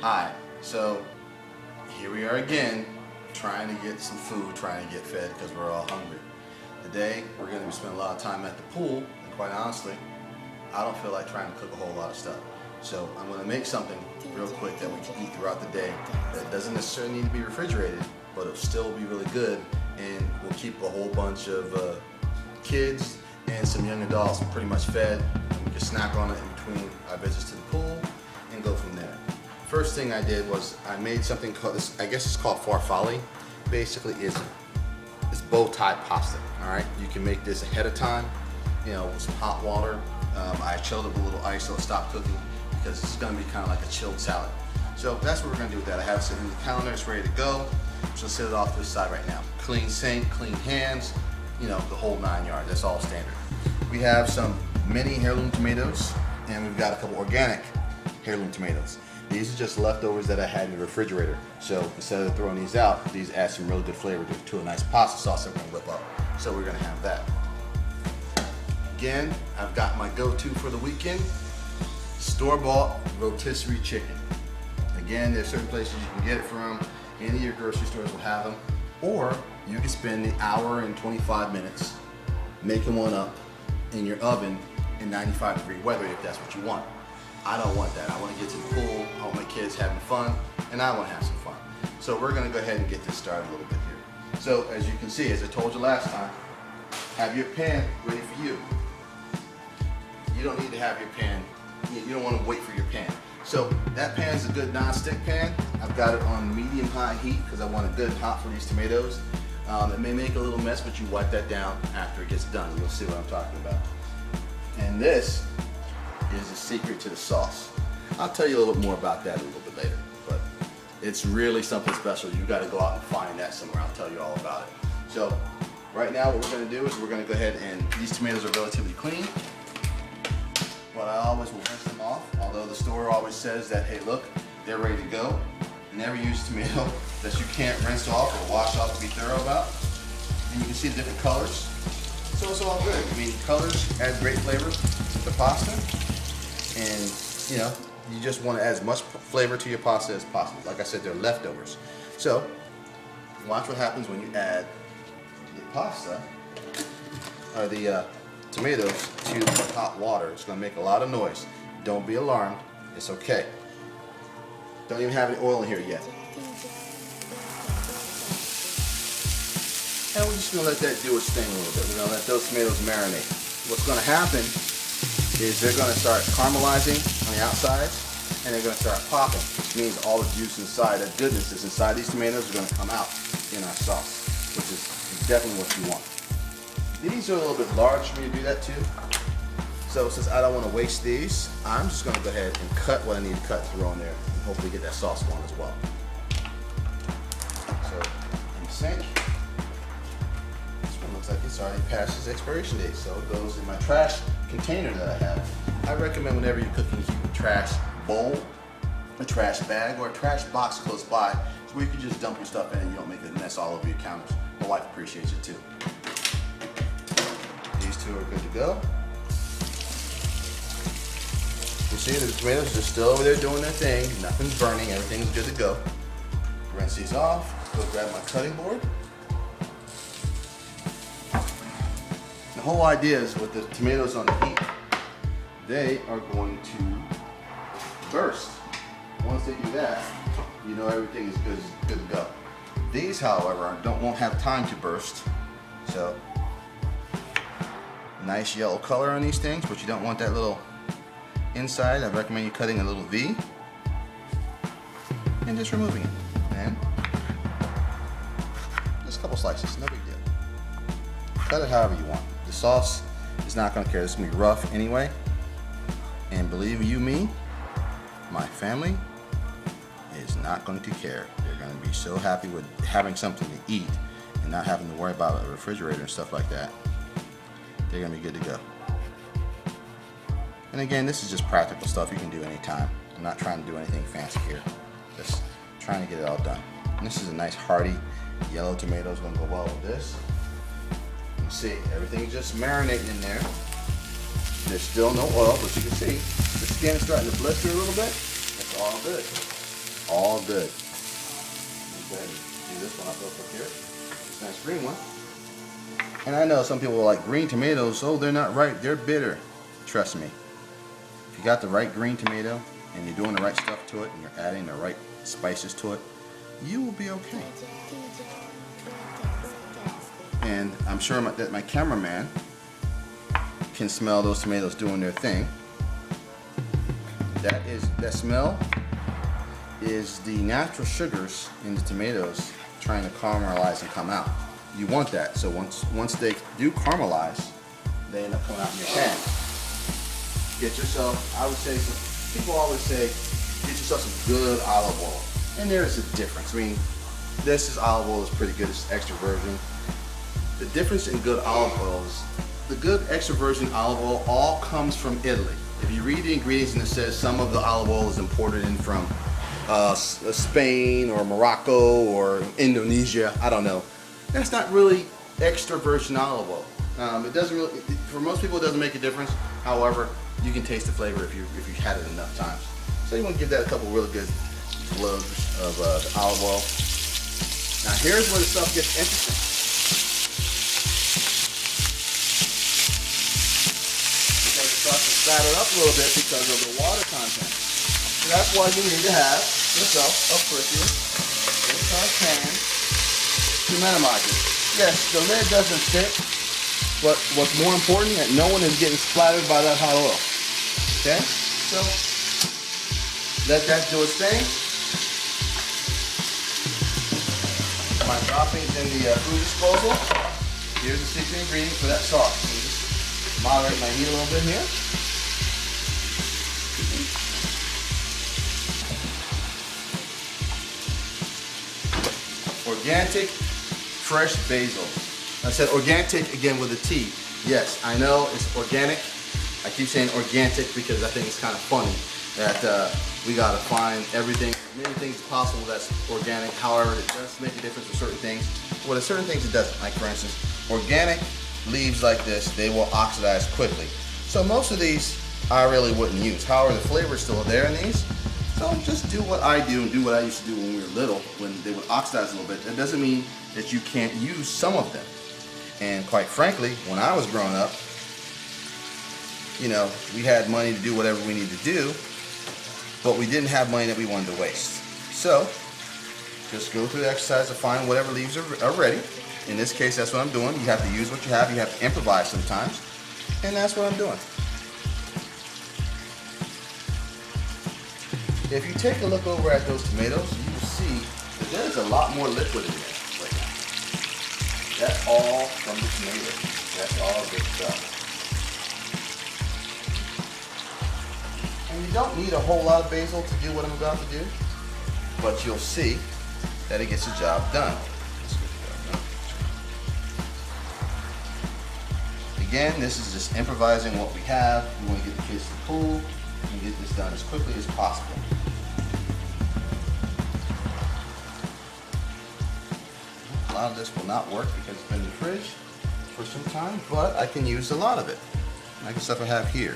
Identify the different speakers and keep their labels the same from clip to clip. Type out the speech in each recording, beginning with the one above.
Speaker 1: Hi, so here we are again, trying to get some food, trying to get fed because we're all hungry. Today, we're going to be spending a lot of time at the pool, and quite honestly, I don't feel like trying to cook a whole lot of stuff. So I'm going to make something real quick that we can eat throughout the day that doesn't necessarily need to be refrigerated, but it'll still be really good, and we'll keep a whole bunch of kids and some young adults pretty much fed, and we can snack on it in between our visits to the pool and go from there. First thing I did was I made something called this. I guess it's called Farfalle. Basically, it's bow tie pasta. All right, you can make this ahead of time, with some hot water. I chilled it with a little ice so it'll stop cooking because it's going to be kind of like a chilled salad. So that's what we're going to do with that. I have it sitting in the calendar. It's ready to go. So set it off to the side right now. Clean sink, clean hands, the whole 9 yards. That's all standard. We have some mini heirloom tomatoes, and we've got a couple organic heirloom tomatoes. These are just leftovers that I had in the refrigerator. So instead of throwing these out, these add some really good flavor to a nice pasta sauce that we're gonna whip up. So we're gonna have that. Again, I've got my go-to for the weekend, store-bought rotisserie chicken. Again, there's certain places you can get it from. Any of your grocery stores will have them. Or you can spend the hour and 25 minutes making one up in your oven in 95-degree weather if that's what you want. I don't want that. I want to get to the pool, I want my kids having fun, and I want to have some fun. So we're going to go ahead and get this started a little bit here. So as you can see, as I told you last time, have your pan ready for you. You don't need to have your pan, you don't want to wait for your pan. So that pan is a good non-stick pan. I've got it on medium-high heat because I want it good and hot for these tomatoes. It may make a little mess, but you wipe that down after it gets done. You'll see what I'm talking about. And this is the secret to the sauce. I'll tell you a little bit more about that a little bit later, but it's really something special. You got to go out and find that somewhere. I'll tell you all about it. So right now what we're going to do is we're going to go ahead and these tomatoes are relatively clean, but I always will rinse them off, although the store always says that, hey look, they're ready to go. Never use a tomato that you can't rinse off or wash off to be thorough about. And you can see the different colors. So it's all good. I mean, colors add great flavor to the pasta. And you just want to add as much flavor to your pasta as possible. Like I said, they're leftovers. So watch what happens when you add the pasta or the tomatoes to the hot water. It's going to make a lot of noise. Don't be alarmed. It's okay. Don't even have any oil in here yet. And we're just going to let that do its thing a little bit. We're going to let those tomatoes marinate. What's going to happen is they're going to start caramelizing on the outside, and they're going to start popping, which means all the juice inside, that goodness that's inside these tomatoes, are going to come out in our sauce, which is definitely what you want. These are a little bit large for me to do that too. So since I don't want to waste these, I'm just going to go ahead and cut what I need to cut to throw in there, and hopefully get that sauce going as well. So in the sink. Looks like it's already past its expiration date, so it goes in my trash container that I have. I recommend whenever you're cooking, keep a trash bowl, a trash bag, or a trash box close by, so where you can just dump your stuff in and you don't make a mess all over your counters. My wife appreciates it too. These two are good to go. You see the tomatoes are still over there doing their thing. Nothing's burning, everything's good to go. Rinse these off, go grab my cutting board. The whole idea is with the tomatoes on the heat, they are going to burst. Once they do that, you know everything is good to go. These, however, won't have time to burst. So, nice yellow color on these things, but you don't want that little inside. I recommend you cutting a little V and just removing it. And just a couple slices, no big deal. Cut it however you want. The sauce is not going to care. It's going to be rough anyway. And believe you me, my family is not going to care. They're going to be so happy with having something to eat and not having to worry about a refrigerator and stuff like that. They're going to be good to go. And again, this is just practical stuff you can do anytime. I'm not trying to do anything fancy here. Just trying to get it all done. And this is a nice hearty yellow tomato. Is going to go well with this. See, everything's just marinating in there. There's still no oil, but you can see the skin is starting to blister a little bit. It's all good. All good. Go ahead and do this one up real quick here. This nice green one. And I know some people are like, green tomatoes, oh, they're not ripe, they're bitter. Trust me. If you got the right green tomato and you're doing the right stuff to it and you're adding the right spices to it, you will be okay. And I'm sure that my cameraman can smell those tomatoes doing their thing. That smell is the natural sugars in the tomatoes trying to caramelize and come out. You want that, so once they do caramelize, they end up coming out in your pan. Get yourself, I would say, people always say, get yourself some good olive oil. And there's a difference. I mean, olive oil is pretty good, it's extra virgin. The difference in good olive oil is, the good extra virgin olive oil all comes from Italy. If you read the ingredients and it says some of the olive oil is imported in from Spain or Morocco or Indonesia, I don't know. That's not really extra virgin olive oil. It doesn't really, for most people it doesn't make a difference. However, you can taste the flavor if you've had it enough times. So you want to give that a couple really good blows of the olive oil. Now here's where the stuff gets interesting. Because it starts to spatter up a little bit because of the water content. So that's why you need to have yourself a pretty in-size pan to minimize it. Yes, the lid doesn't fit, but what's more important is that no one is getting splattered by that hot oil. Okay? So let that do its thing. My droppings in the food disposal. Here's the secret ingredient for that sauce. So just moderate my heat a little bit here. Organic, fresh basil. I said organic again with a T. Yes, I know it's organic. I keep saying organic because I think it's kind of funny that we gotta find everything, many things possible that's organic. However, it does make a difference with certain things. Well, there's certain things it doesn't. Like for instance, organic leaves like this, they will oxidize quickly. So most of these I really wouldn't use. However, the flavor is still there in these. So just do what I do and do what I used to do when we were little, when they would oxidize a little bit. That doesn't mean that you can't use some of them. And quite frankly, when I was growing up, you know, we had money to do whatever we needed to do, but we didn't have money that we wanted to waste. So just go through the exercise to find whatever leaves are ready. In this case, that's what I'm doing. You have to use what you have. You have to improvise sometimes. And that's what I'm doing. If you take a look over at those tomatoes, you will see that there's a lot more liquid in there right now. That's all from the tomato. That's all good stuff. And you don't need a whole lot of basil to do what I'm about to do, but you'll see that it gets the job done. Again, this is just improvising what we have. We want to get the kids to the pool and get this done as quickly as possible. A lot of this will not work because it's been in the fridge for some time, but I can use a lot of it. Like the stuff I have here.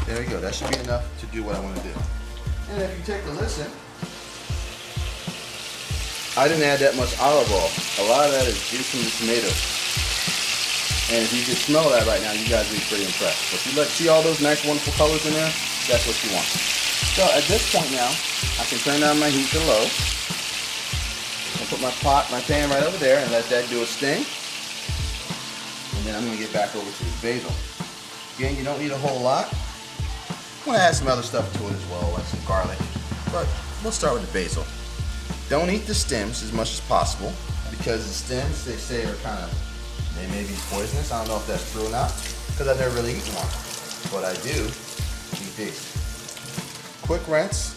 Speaker 1: There you go. That should be enough to do what I want to do. And if you take a listen, I didn't add that much olive oil. A lot of that is juice from the tomatoes. And if you can smell that right now, you guys will be pretty impressed. But if you see all those nice, wonderful colors in there, that's what you want. So at this point now, I can turn down my heat to low. I'll put my pan right over there and let that do its thing. And then I'm going to get back over to the basil. Again, you don't need a whole lot. I'm going to add some other stuff to it as well, like some garlic. But we'll start with the basil. Don't eat the stems as much as possible because the stems, they say, are they may be poisonous. I don't know if that's true or not because I've never really eaten one. But I do eat these. Quick rinse.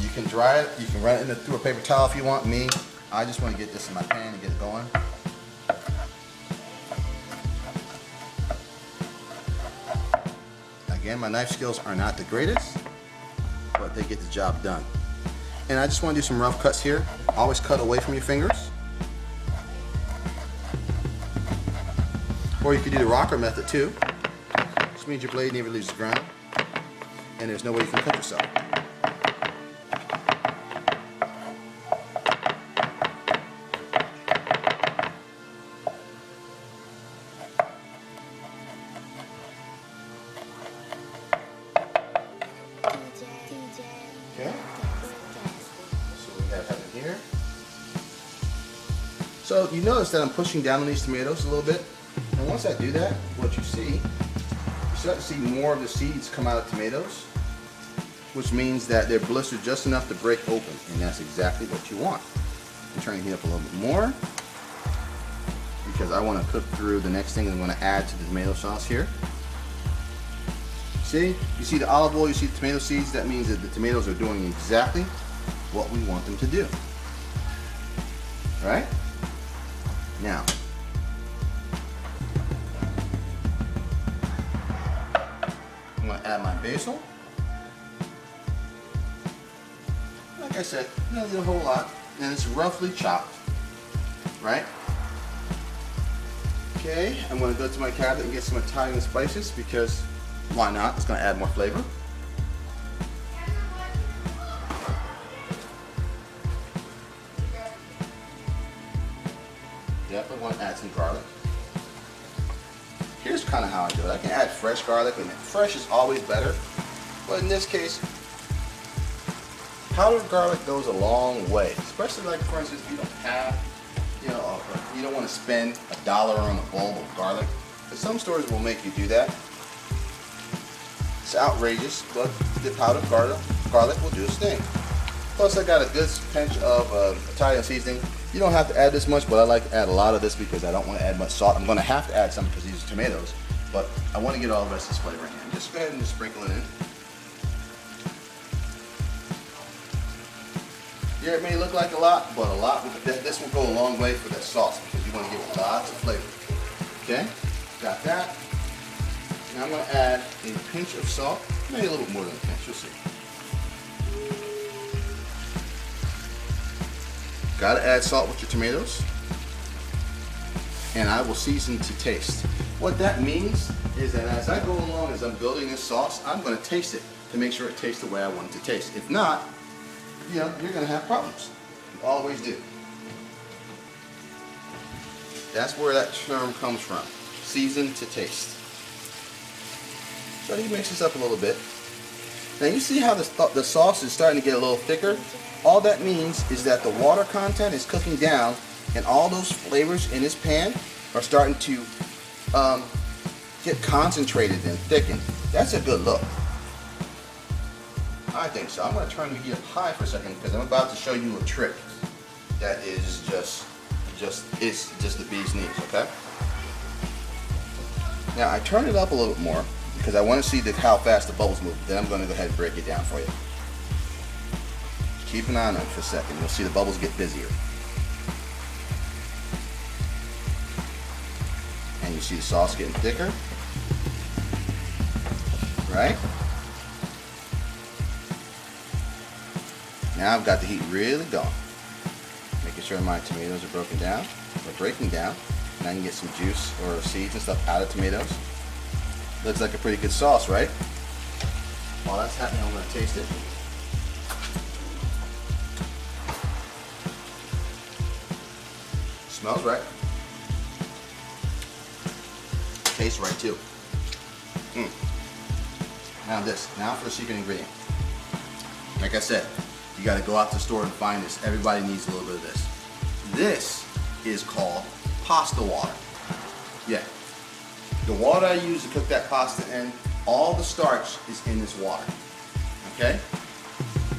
Speaker 1: You can dry it. You can run it through a paper towel if you want. Me, I just want to get this in my pan and get it going. Again, my knife skills are not the greatest, but they get the job done. And I just want to do some rough cuts here. Always cut away from your fingers. Or you could do the rocker method too. Which means your blade never leaves the ground and there's no way you can cut yourself. Okay. So we have that in here. So you notice that I'm pushing down on these tomatoes a little bit. And once I do that, what you see, you start to see more of the seeds come out of tomatoes, which means that they're blistered just enough to break open, and that's exactly what you want. I'm turning the heat up a little bit more because I want to cook through the next thing I'm going to add to the tomato sauce here. See? You see the olive oil, you see the tomato seeds, that means that the tomatoes are doing exactly what we want them to do. Alright? Now, I'm going to add my basil. Like I said, not a whole lot, and it's roughly chopped, right? Okay, I'm going to go to my cabinet and get some Italian spices because why not? It's going to add more flavor. Definitely want to add some garlic. Here's kind of how I do it. I can add fresh garlic, and fresh is always better. But in this case, powdered garlic goes a long way. Especially like, for instance, if you don't have, you don't want to spend $1 on a bowl of garlic. But some stores will make you do that. It's outrageous, but the powdered garlic will do its thing. Plus, I got a good pinch of Italian seasoning. You don't have to add this much, but I like to add a lot of this because I don't want to add much salt. I'm going to have to add some because these are tomatoes, but I want to get all the rest of this flavor in here. Just go ahead and just sprinkle it in. Yeah, it may look like a lot, but this will go a long way for that sauce because you want to give it lots of flavor. Okay, got that. Now I'm going to add a pinch of salt, maybe a little bit more than a pinch, you'll see. Got to add salt with your tomatoes, and I will season to taste. What that means is that as I go along, as I'm building this sauce, I'm going to taste it to make sure it tastes the way I want it to taste. If not, you're going to have problems. You always do. That's where that term comes from. Season to taste. So you mix this up a little bit. Now you see how the sauce is starting to get a little thicker? All that means is that the water content is cooking down and all those flavors in this pan are starting to get concentrated and thickened. That's a good look. I think so. I'm going to turn the heat up high for a second because I'm about to show you a trick that is just the bee's knees, okay? Now I turn it up a little bit more because I want to see how fast the bubbles move. Then I'm going to go ahead and break it down for you. Keep an eye on it for a second. You'll see the bubbles get busier. And you see the sauce getting thicker. Right? Now I've got the heat really going. Making sure my tomatoes are broken down, or breaking down. And I can get some juice or seeds and stuff out of tomatoes. Looks like a pretty good sauce, right? While that's happening, I'm going to taste it. Smells right. Tastes right too. Now for the secret ingredient. Like I said, you got to go out to the store and find this. Everybody needs a little bit of this. This is called pasta water. Yeah. The water I use to cook that pasta in, all the starch is in this water. Okay?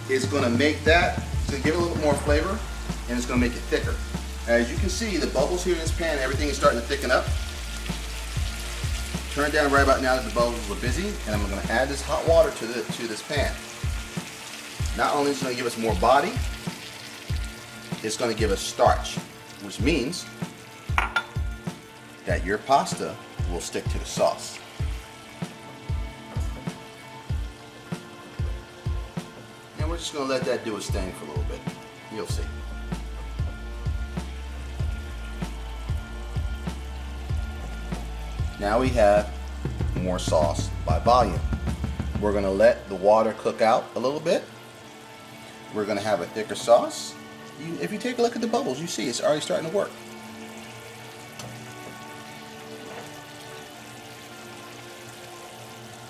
Speaker 1: It's going to make that, it's going to give it a little bit more flavor, and it's going to make it thicker. As you can see, the bubbles here in this pan, everything is starting to thicken up. Turn it down right about now that the bubbles are busy, and I'm going to add this hot water to this pan. Not only is it going to give us more body, it's going to give us starch, which means that your pasta will stick to the sauce. And we're just going to let that do its thing for a little bit. You'll see. Now we have more sauce by volume. We're gonna let the water cook out a little bit. We're gonna have a thicker sauce. If you take a look at the bubbles, you see it's already starting to work.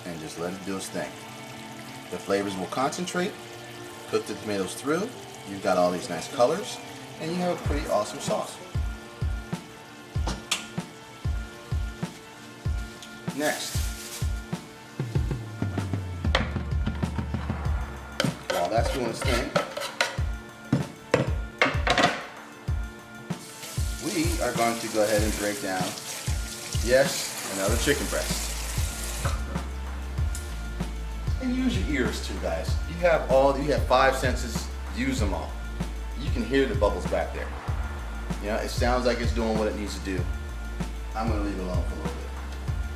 Speaker 1: And just let it do its thing. The flavors will concentrate, cook the tomatoes through. You've got all these nice colors, and you have a pretty awesome sauce. Next, while that's doing its thing, we are going to go ahead and break down, yes, another chicken breast. And use your ears too, guys. You have 5 senses, use them all. You can hear the bubbles back there. You know, it sounds like it's doing what it needs to do. I'm gonna leave it alone for a little bit.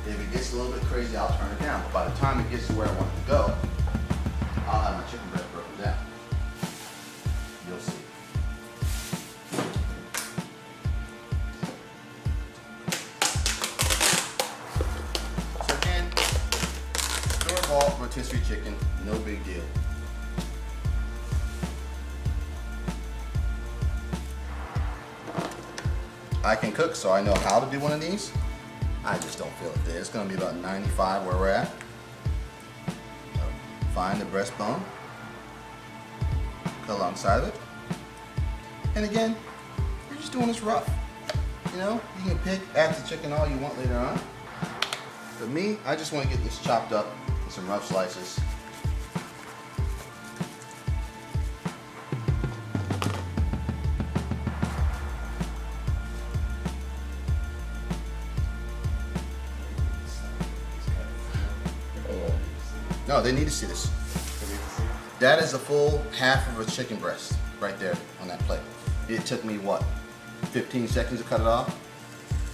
Speaker 1: If it gets a little bit crazy, I'll turn it down. But by the time it gets to where I want it to go, I'll have my chicken breast broken down. You'll see. So again, store-bought rotisserie chicken, no big deal. I can cook, so I know how to do one of these. I just don't feel it there. It's going to be about 95 where we're at. Find the breastbone, cut alongside of it. And again, you're just doing this rough. You know, you can pick, add the chicken all you want later on. But me, I just want to get this chopped up in some rough slices. No, they need to see this. That is a full half of a chicken breast right there on that plate. It took me what, 15 seconds to cut it off?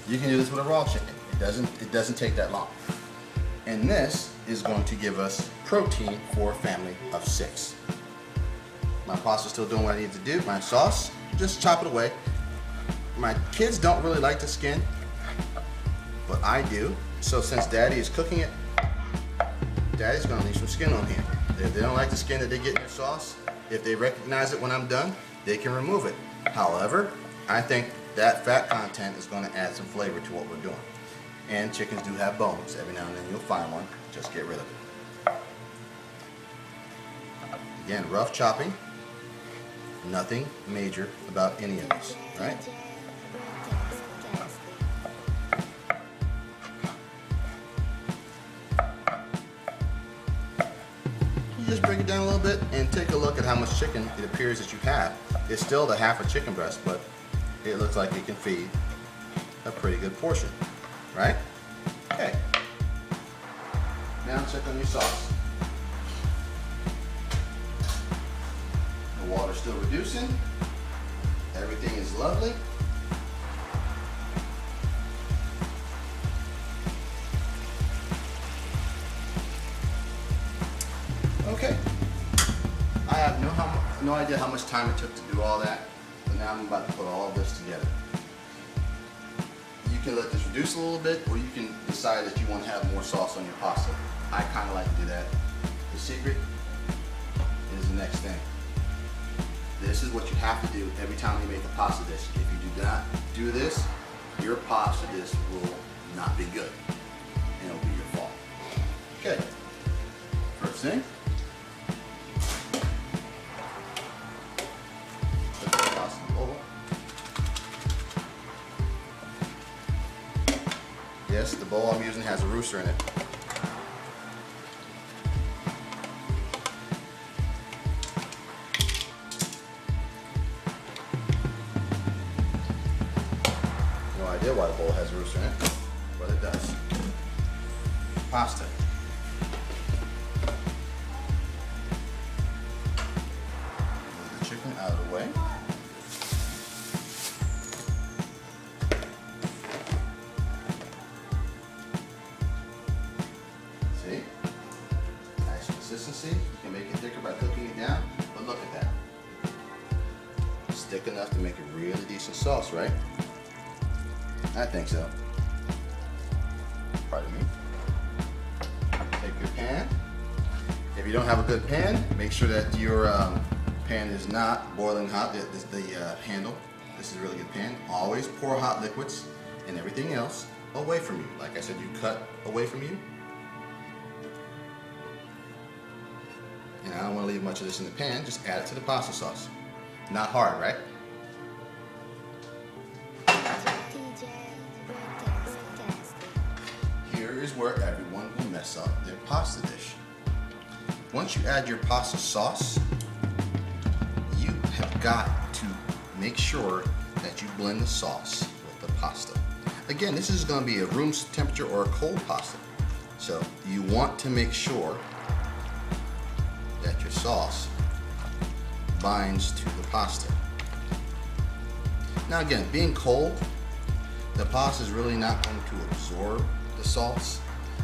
Speaker 1: You can do this with a raw chicken. It doesn't take that long. And this is going to give us protein for a family of 6. My pasta's still doing what I need to do. My sauce, just chop it away. My kids don't really like the skin, but I do. So since Daddy is cooking it, Daddy's gonna leave some skin on here. If they don't like the skin that they get in their sauce, if they recognize it when I'm done, they can remove it. However, I think that fat content is gonna add some flavor to what we're doing. And chickens do have bones. Every now and then you'll find one. Just get rid of it. Again, rough chopping. Nothing major about any of this, right? Just break it down a little bit and take a look at how much chicken it appears that you have. It's still the half a chicken breast, but it looks like it can feed a pretty good portion, right? Okay. Now check on your sauce. The water's still reducing. Everything is lovely. Okay, I have no idea how much time it took to do all that, but now I'm about to put all of this together. You can let this reduce a little bit, or you can decide that you want to have more sauce on your pasta. I kind of like to do that. The secret is the next thing. This is what you have to do every time you make a pasta dish. If you do not do this, your pasta dish will not be good, and it'll be your fault. Okay, first thing. Yes, the bowl I'm using has a rooster in it. No idea why the bowl has a rooster in it, but it does. Pasta. Move the chicken out of the way. Consistency. You can make it thicker by cooking it down, but look at that. It's thick enough to make a really decent sauce, right? I think so. pardon me. Take your pan. If you don't have a good pan, make sure that your pan is not boiling hot. The handle. This is a really good pan. Always pour hot liquids and everything else away from you. Like I said, you cut away from you. And I don't want to leave much of this in the pan. Just add it to the pasta sauce. Not hard, right? Here is where everyone will mess up their pasta dish. Once you add your pasta sauce, you have got to make sure that you blend the sauce with the pasta. Again, this is going to be a room temperature or a cold pasta. So you want to make sure that your sauce binds to the pasta. Now again, being cold, the pasta is really not going to absorb the sauce,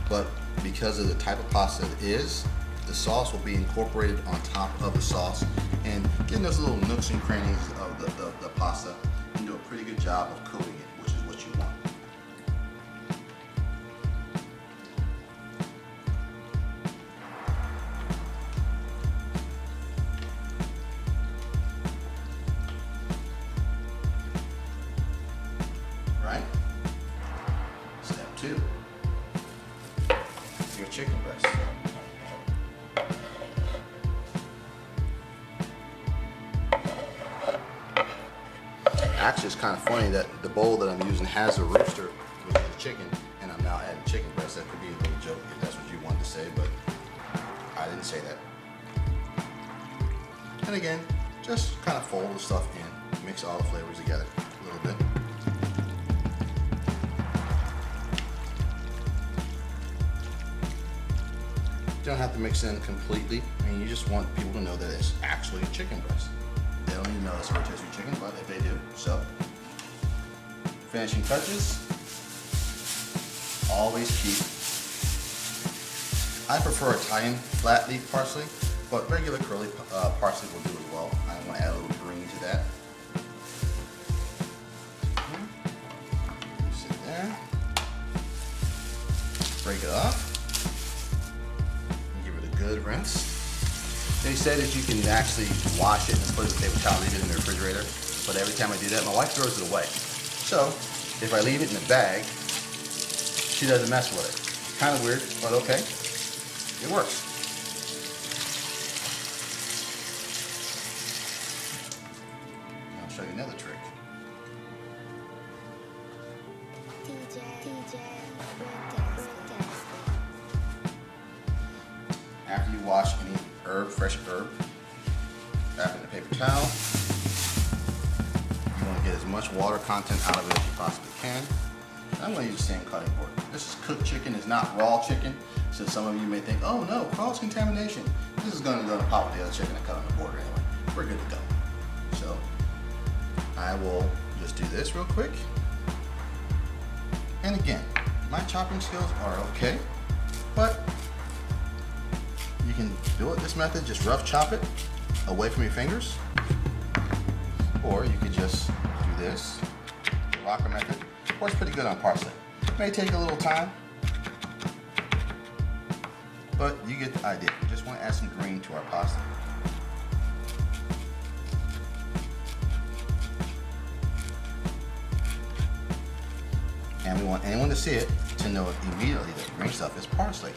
Speaker 1: but because of the type of pasta it is, the sauce will be incorporated on top of the sauce and getting those little nooks and crannies of the pasta and do a pretty good job of coating it, which is what you want. Right? Step 2. Your chicken breast. Actually, it's kind of funny that the bowl that I'm using has a rooster with the chicken, and I'm now adding chicken breast. That could be a little joke if that's what you wanted to say, but I didn't say that. And again, just kind of fold the stuff in, mix all the flavors together a little bit. You don't have to mix in completely. I mean, you just want people to know that it's actually chicken breast. They don't even know it's rotisserie chicken, but if they do, so. Finishing touches. Always keep. I prefer Italian flat leaf parsley, but regular curly parsley will do as well. I want to add a little green to that. Sit there. Break it off. Give it a good rinse. They say that you can actually wash it and put it in a paper towel, leave it in the refrigerator. But every time I do that, my wife throws it away. So if I leave it in the bag, she doesn't mess with it. Kind of weird, but okay. It works. I'll show you another trick. After you wash any fresh herb, wrap it in a paper towel. You want to get as much water content out of it as you possibly can. I'm going to use the same cutting board. This is cooked chicken, it's not raw chicken. So some of you may think, oh no, cross contamination. This is going to go to pot with the other chicken I cut on the board anyway. We're good to go. So I will just do this real quick. And again, my chopping skills are okay, but you can do it this method, just rough chop it away from your fingers. Or you could just do this, the rocker method. Works pretty good on parsley. May take a little time, but you get the idea. We just want to add some green to our pasta. And we want anyone to see it to know immediately that the green stuff is parsley.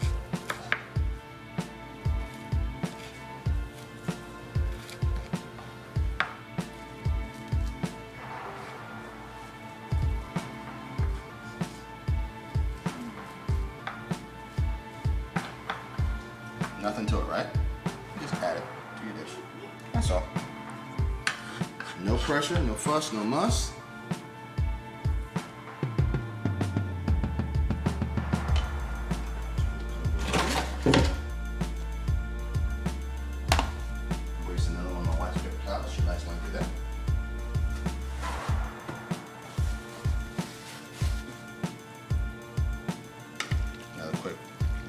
Speaker 1: Nothing to it, right? Just add it to your dish. That's all. No pressure, no fuss, no muss. Waste another one on my wife's paper towel. She likes when I do that. Another quick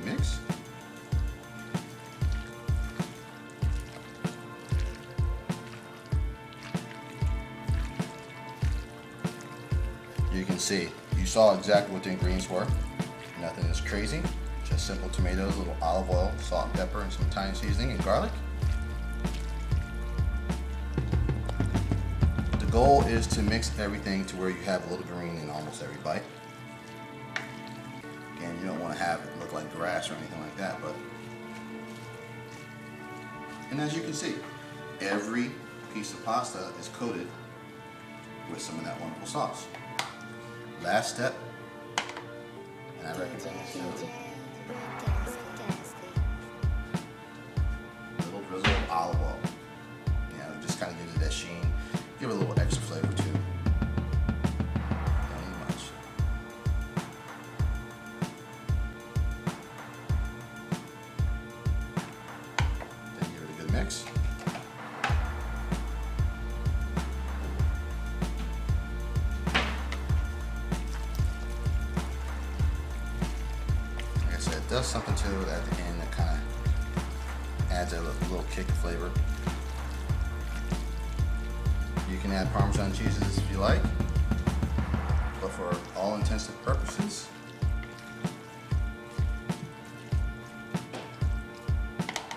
Speaker 1: mix. You can see, you saw exactly what the ingredients were. Nothing is crazy, just simple tomatoes, a little olive oil, salt and pepper, and some Italian seasoning and garlic. The goal is to mix everything to where you have a little green in almost every bite. Again, you don't want to have it look like grass or anything like that, but... And as you can see, every piece of pasta is coated with some of that wonderful sauce. Last step, and I recommend this too, a little drizzle of olive oil. You know, it just kind of gives it that sheen, give it a little extra flavor too. Don't need much. Then give it a good mix. It does something to it at the end that kind of adds a little kick of flavor. You can add Parmesan cheeses if you like, but for all intents and purposes,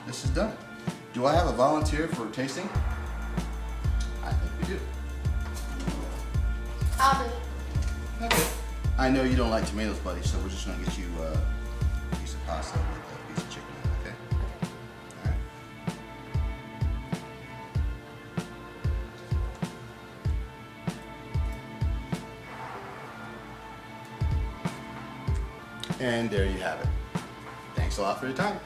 Speaker 1: this is done. Do I have a volunteer for tasting? I think we do.
Speaker 2: I'll do it.
Speaker 1: Okay. I know you don't like tomatoes, buddy, so we're just going to get you a piece of pasta with a piece of chicken in it, okay? Alright. And there you have it. Thanks a lot for your time.